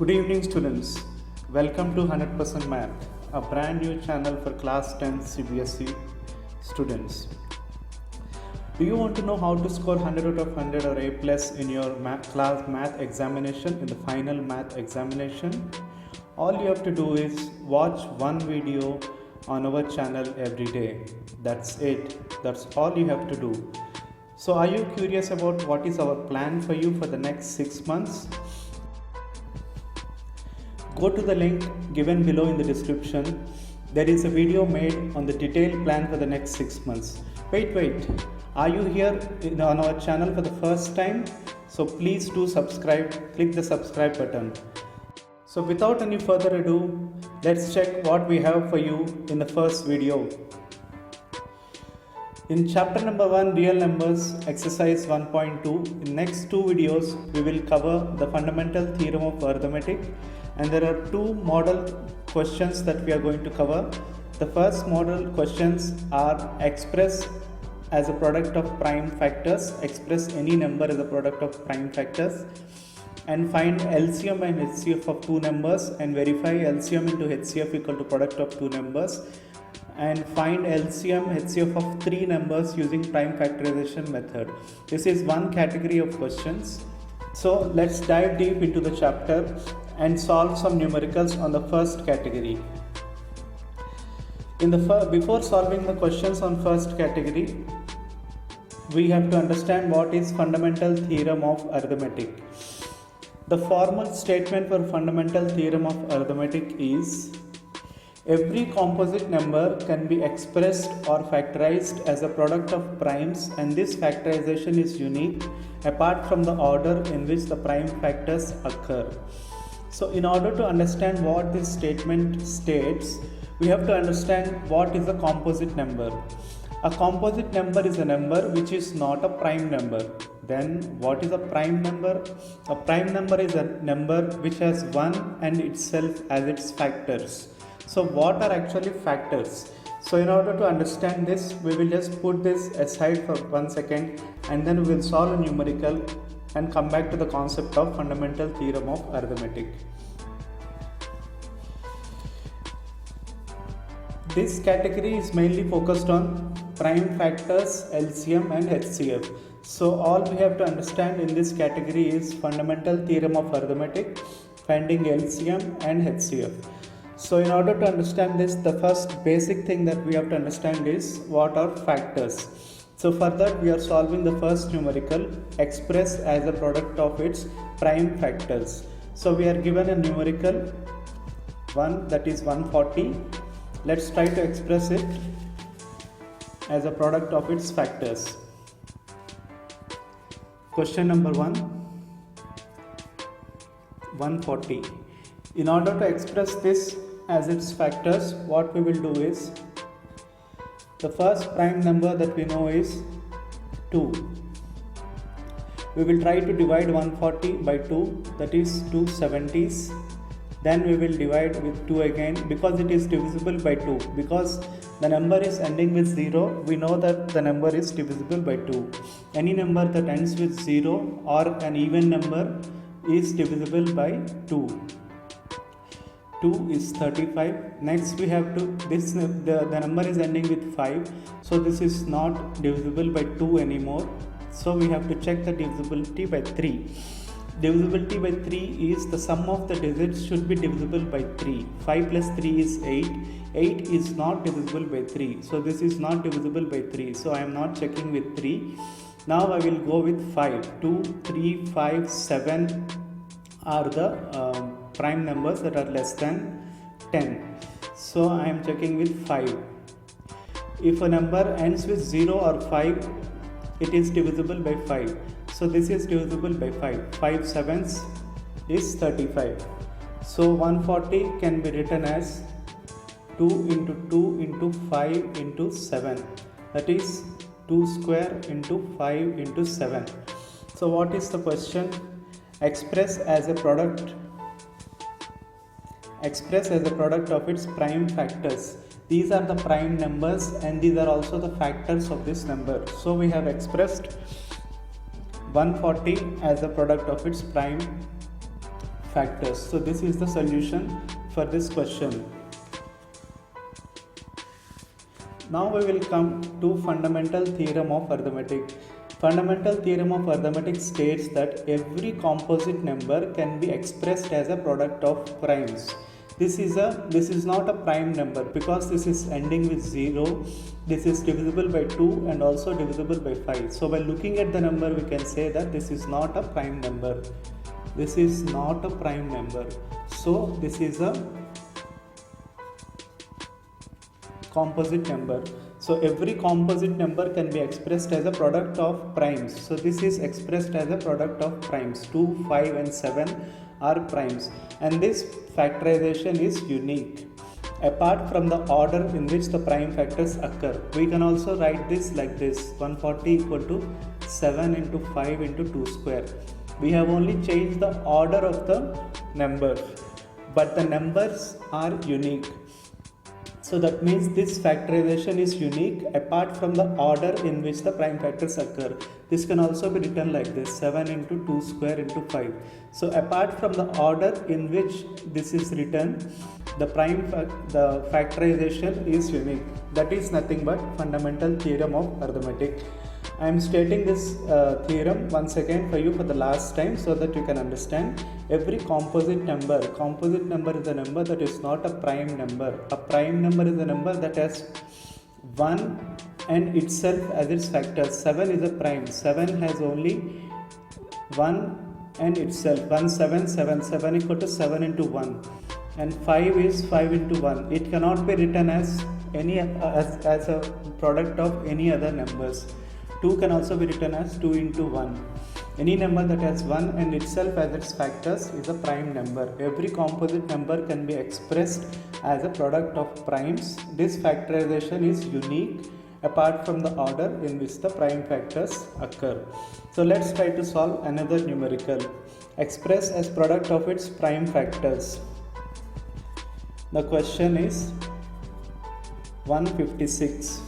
Good evening, students. Welcome to 100% Math, a brand new channel for class 10 CBSE students. Do you want to know how to score 100 out of 100 or A plus in your class math examination, in the final math examination? All you have to do is watch one video on our channel every day. That's it. That's all you have to do. So, are you curious about what is our plan for you for the next 6 months? Go to the link given below in the description. There is a video made on the detailed plan for the next 6 months. Wait. Are you here on our channel for the first time? So please do subscribe. Click the subscribe button. So without any further ado, let's check what we have for you in the first video. In chapter number 1, real numbers, exercise 1.2, in next two videos we will cover the fundamental theorem of arithmetic, and there are two model questions that we are going to cover. The first model questions are express as a product of prime factors, express any number as a product of prime factors, and find LCM and HCF of two numbers and verify LCM into HCF equal to product of two numbers, and find LCM HCF of three numbers using prime factorization method. This is one category of questions. So let's dive deep into the chapter and solve some numericals on the first category. Before solving the questions on first category, we have to understand what is fundamental theorem of arithmetic. The formal statement for fundamental theorem of arithmetic is: every composite number can be expressed or factorized as a product of primes, and this factorization is unique apart from the order in which the prime factors occur. So in order to understand what this statement states, we have to understand what is a composite number. A composite number is a number which is not a prime number. Then what is a prime number? A prime number is a number which has 1 and itself as its factors. So what are actually factors? So in order to understand this, we will just put this aside for 1 second, and then we will solve a numerical and come back to the concept of fundamental theorem of arithmetic. This category is mainly focused on prime factors, LCM and HCF. So all we have to understand in this category is fundamental theorem of arithmetic, finding LCM and HCF. So in order to understand this, the first basic thing that we have to understand is what are factors. So for that, we are solving the first numerical, express as a product of its prime factors. So we are given a numerical 1, that is 140. Let's try to express it as a product of its factors. Question number 1, 140. In order to express this as its factors, what we will do is, the first prime number that we know is 2. We will try to divide 140 by 2, that is 2 70s. Then we will divide with 2 again, because it is divisible by 2. Because the number is ending with 0, we know that the number is divisible by 2. Any number that ends with 0 or an even number is divisible by 2. 2 is 35. Next we have to, the number is ending with 5, so this is not divisible by 2 anymore. So we have to check the divisibility by 3. Divisibility by 3 is the sum of the digits should be divisible by 3. 5 plus 3 is 8. 8 is not divisible by 3. So this is not divisible by 3. So I am not checking with 3. Now I will go with 5. 2, 3, 5, 7 are the prime numbers that are less than 10. So I am checking with 5. If a number ends with 0 or 5, it is divisible by 5. So this is divisible by 5. 5 sevens is 35. So 140 can be written as 2 into 2 into 5 into 7. That is 2 square into 5 into 7. So what is the question? Express as a product of its prime factors. These are the prime numbers and these are also the factors of this number. So we have expressed 140 as a product of its prime factors. So this is the solution for this question. Now we will come to fundamental theorem of arithmetic. Fundamental theorem of arithmetic states that every composite number can be expressed as a product of primes. This is not a prime number because this is ending with 0. This is divisible by 2 and also divisible by 5. So by looking at the number, we can say that this is not a prime number. This is not a prime number. So this is a composite number. So every composite number can be expressed as a product of primes. So this is expressed as a product of primes. 2, 5 and 7 are primes, and this factorization is unique. Apart from the order in which the prime factors occur, we can also write this like this: 140 equal to 7 into 5 into 2 square. We have only changed the order of the numbers, but the numbers are unique. So that means this factorization is unique apart from the order in which the prime factors occur. This can also be written like this: 7 into 2 square into 5. So apart from the order in which this is written, the factorization is unique. That is nothing but fundamental theorem of arithmetic. I am stating this theorem once again for you for the last time so that you can understand. Every composite number is a number that is not a prime number. A prime number is a number that has 1 and itself as its factor. 7 is a prime. 7 has only 1 and itself. 1, 7, 7, 7 equal to 7 into 1. And 5 is 5 into 1. It cannot be written as as a product of any other numbers. 2 can also be written as 2 into 1. Any number that has 1 and itself as its factors is a prime number. Every composite number can be expressed as a product of primes. This factorization is unique apart from the order in which the prime factors occur. So let's try to solve another numerical. Express as product of its prime factors. The question is 156.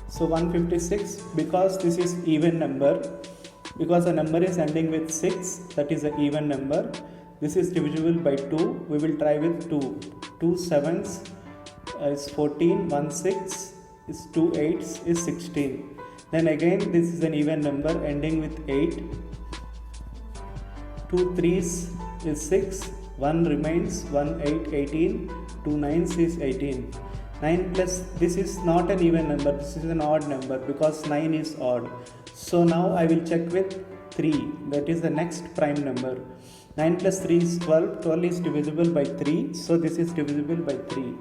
So 156, because this is even number, because the number is ending with 6, that is an even number. This is divisible by 2. We will try with 2. 2 sevens is 14, 1 6 is 2 8s is 16. Then again this is an even number ending with 8. 2 3s is 6, 1 remains, 1 8 18, 2 9s is 18. 9 plus, this is not an even number, this is an odd number because 9 is odd. So now I will check with 3, that is the next prime number. 9 plus 3 is 12, 12 is divisible by 3, so this is divisible by 3.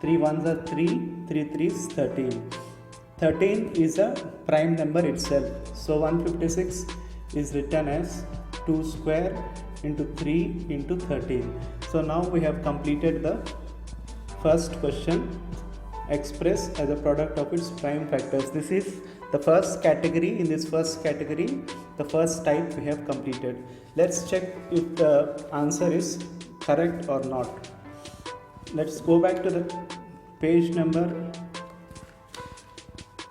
3 ones are 3, 3 3s 13. 13 is a prime number itself, so 156 is written as 2 square into 3 into 13. So now we have completed the first question. Express as a product of its prime factors. This is the first category. In this first category, the first type we have completed. Let's check if the answer is correct or not. Let's go back to the page number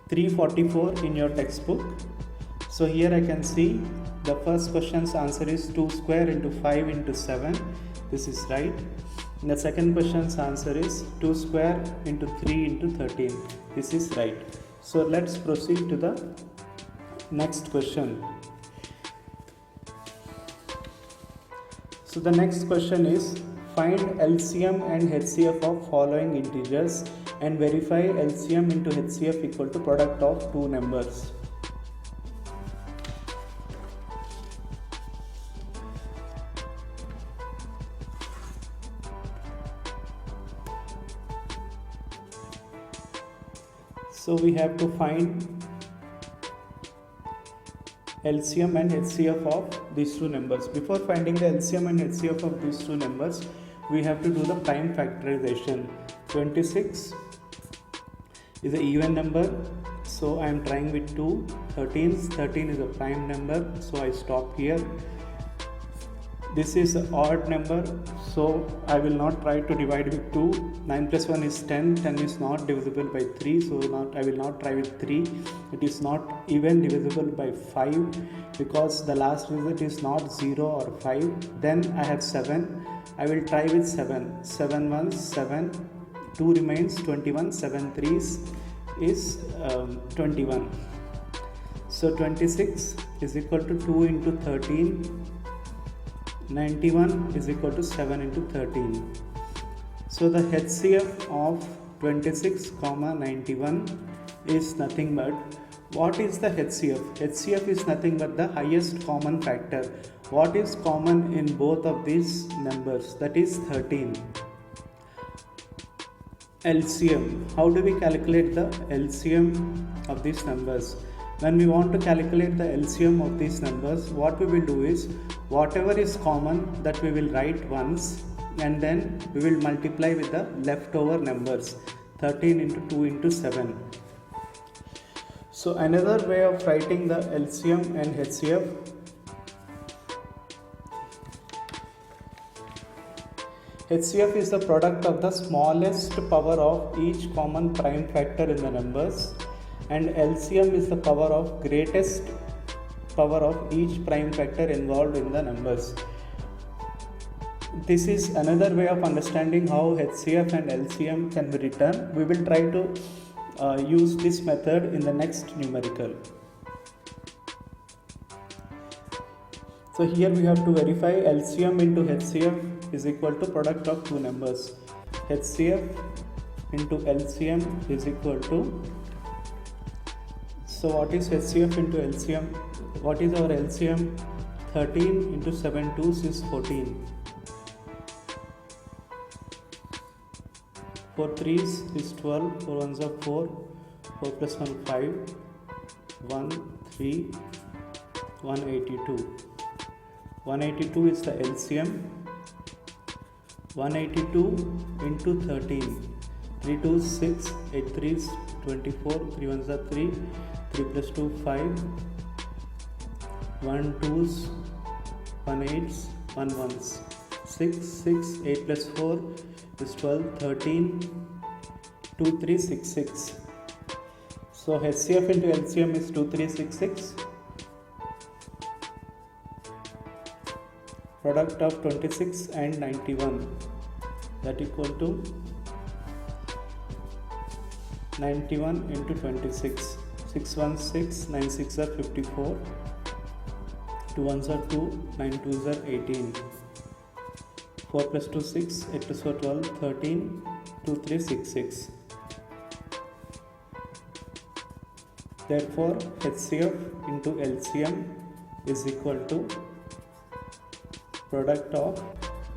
344 in your textbook. So here I can see the first question's answer is 2 square into 5 into 7. This is right. And the second question's answer is 2 square into 3 into 13. This is right. So let's proceed to the next question. So the next question is, find LCM and HCF of following integers and verify LCM into HCF equal to product of two numbers. So we have to find LCM and HCF of these two numbers. Before finding the LCM and HCF of these two numbers, we have to do the prime factorization. 26 is an even number, so I am trying with 2. 13 is a prime number, so I stop here. This is an odd number, so I will not try to divide with 2. 9 plus 1 is 10. 10 is not divisible by 3, so I will not try with 3. It is not even divisible by 5 because the last digit is not 0 or 5. Then I have 7. I will try with 7. 7 ones 7. 2 remains 21. 7 threes is 21. So 26 is equal to 2 into 13. 91 is equal to 7 into 13. So the HCF of 26, 91 is nothing but, what is the HCF? HCF is nothing but the highest common factor. What is common in both of these numbers? That is 13. LCM. How do we calculate the LCM of these numbers? When we want to calculate the LCM of these numbers, what we will do is, whatever is common, that we will write once, and then we will multiply with the leftover numbers, 13 into 2 into 7. So another way of writing the LCM and HCF, HCF is the product of the smallest power of each common prime factor in the numbers, and LCM is the power of greatest power of each prime factor involved in the numbers. This is another way of understanding how HCF and LCM can be written. We will try to use this method in the next numerical. So here we have to verify LCM into HCF is equal to product of two numbers. HCF into LCM is equal to, so what is HCF into LCM? What is our LCM? 13 into 7 2s is 14. 4 3s is 12. 4 1s are 4. 4 plus 1 5. 1 3. 182. 182 is the LCM. 182 into 13. 3 2s 6. 8 3s 24. 3 1s are 3. 3 plus 2 5. 1 2s, 1 8s, 1 1s. 6 6. 8 plus 4 is 12. 13. 2 3 6 6. So HCF into LCM is 2366. Product of 26 and 91, that equal to 91 into 26. 6 1 6, 9 6 are 54. 2 1s are 2, 9 2s are 18. 4 plus 2 6, 8 plus 4 12, 13, 2 3 6 6. Therefore HCF into LCM is equal to product of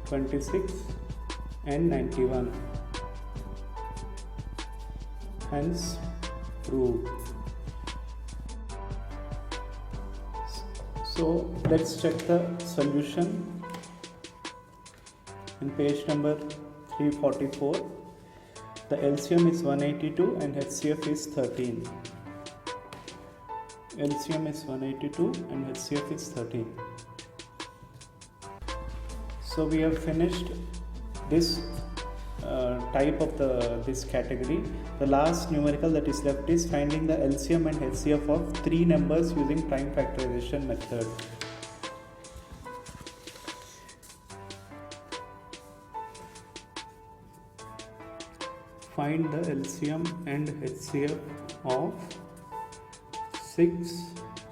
26 and 91. Hence proved. So let's check the solution in page number 344. The LCM is 182 and HCF is 13. LCM is 182 and HCF is 13. So we have finished this type of this category. The last numerical that is left is finding the LCM and HCF of three numbers using prime factorization method. Find the LCM and HCF of 6,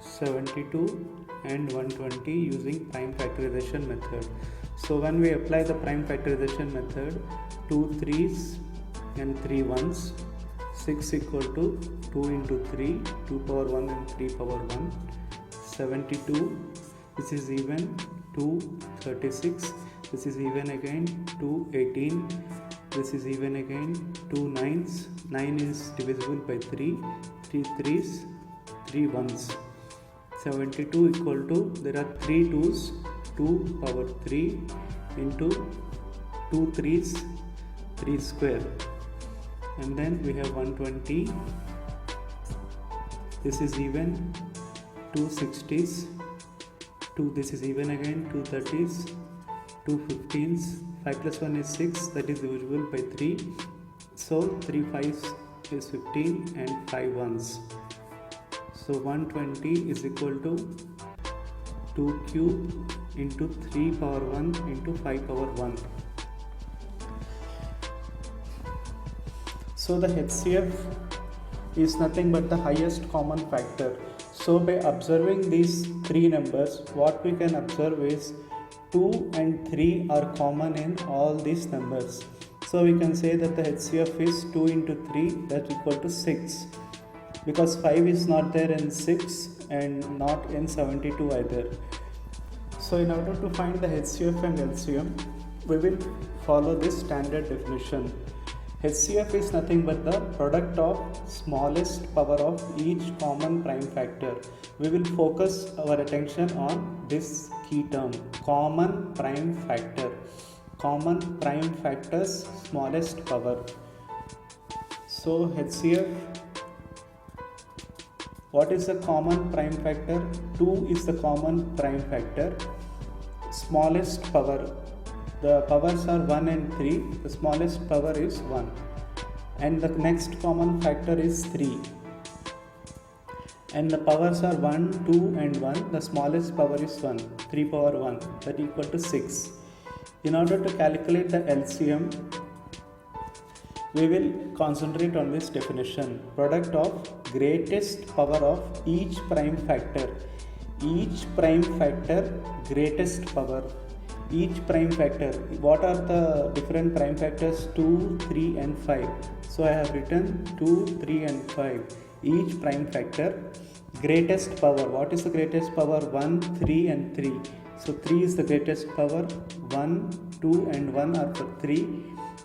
72 and 120 using prime factorization method. So when we apply the prime factorization method, 2 3s and 3 1s, 6 equal to 2 into 3, 2 power 1 and 3 power 1, 72, this is even, 2 36, this is even again, 2 18, this is even again, 2 9s, 9 is divisible by 3, 3 3s, 3 1s, 72 equal to, there are 3 2s, 2 power 3 into 2 3s, 3 square, and then we have 120, this is even, 2 60s, 2 this is even again, 2 30s, 2 15s, 5 plus 1 is 6, that is divisible by 3. So 3 5s is 15 and 5 1s. So 120 is equal to 2 cube into 3 power 1 into 5 power 1. So the HCF is nothing but the highest common factor. So by observing these three numbers, what we can observe is 2 and 3 are common in all these numbers. So we can say that the HCF is 2 into 3, that's equal to 6. Because 5 is not there in 6 and not in 72 either. So in order to find the HCF and LCM, we will follow this standard definition. HCF is nothing but the product of smallest power of each common prime factor. We will focus our attention on this key term, common prime factor. Common prime factor's smallest power. So HCF, what is the common prime factor? 2 is the common prime factor. Smallest power. The powers are 1 and 3. The smallest power is 1. And the next common factor is 3. And the powers are 1, 2 and 1. The smallest power is 1. 3 power 1. That equal to 6. In order to calculate the LCM, we will concentrate on this definition. Product of greatest power of each prime factor. Each prime factor, greatest power. Each prime factor. What are the different prime factors? 2, 3 and 5. So I have written 2, 3 and 5. Each prime factor, greatest power. What is the greatest power? 1, 3 and 3. So 3 is the greatest power. 1, 2 and 1 are for 3.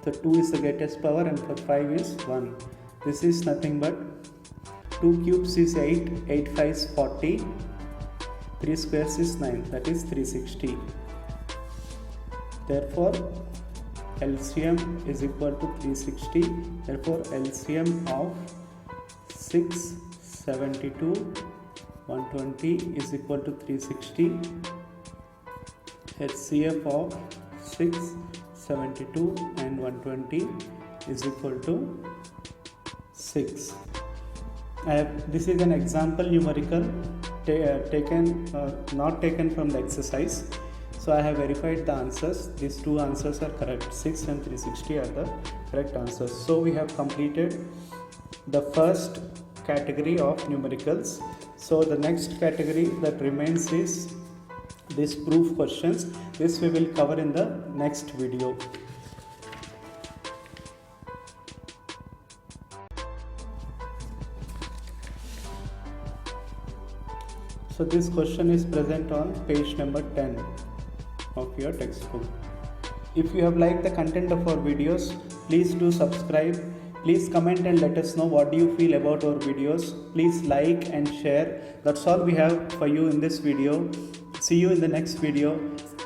So 2 is the greatest power and for 5 is 1. This is nothing but 2 cubes is 8, 8 5s 40, 3 squares is 9, that is 360. Therefore LCM is equal to 360. Therefore LCM of 6, 72, 120 is equal to 360. HCF of 6, 72 and 120 is equal to 6. This is an example numerical not taken from the exercise. So I have verified the answers. These two answers are correct. 6 and 360 are the correct answers. So we have completed the first category of numericals. So the next category that remains is this proof questions. This we will cover in the next video. So this question is present on page number 10 of your textbook. If you have liked the content of our videos, please do subscribe. Please comment and let us know what do you feel about our videos. Please like and share. That's all we have for you in this video. See you in the next video.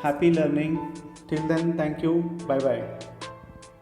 Happy learning. Till then, thank you. Bye bye.